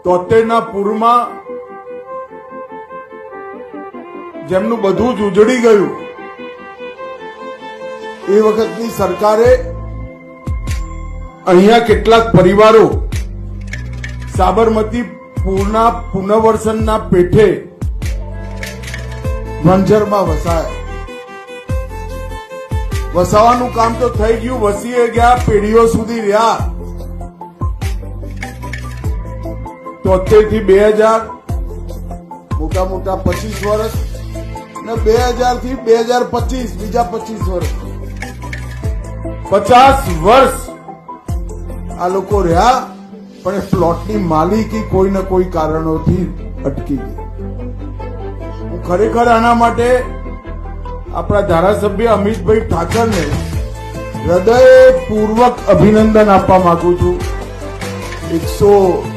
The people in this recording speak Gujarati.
73ના પૂરમાં જેમનું બધું જ ઉજળી ગયું, એ વખતની સરકારે અહીંયા કેટલાક પરિવારો સાબરમતી પૂરના પુનર્વસનના પેઠે વંજરમાં વસાયા. વસાવાનું કામ તો થઈ ગયું, વસીએ ગયા, પેઢીઓ સુધી રહ્યા. 73 થી 2000 મોટા મોટા 25 વર્ષ ને 2000 થી 2025 બીજા 25 વર્ષ, 50 વર્ષ આ લોકો રહ્યા. પણ એ પ્લોટની માલિકી કોઈ ને કોઈ કારણોથી અટકી ગઈ. હું ખરેખર આના માટે આપણા ધારાસભ્ય અમિતભાઈ ઠાકરને હૃદયપૂર્વક અભિનંદન આપવા માંગુ છું. 100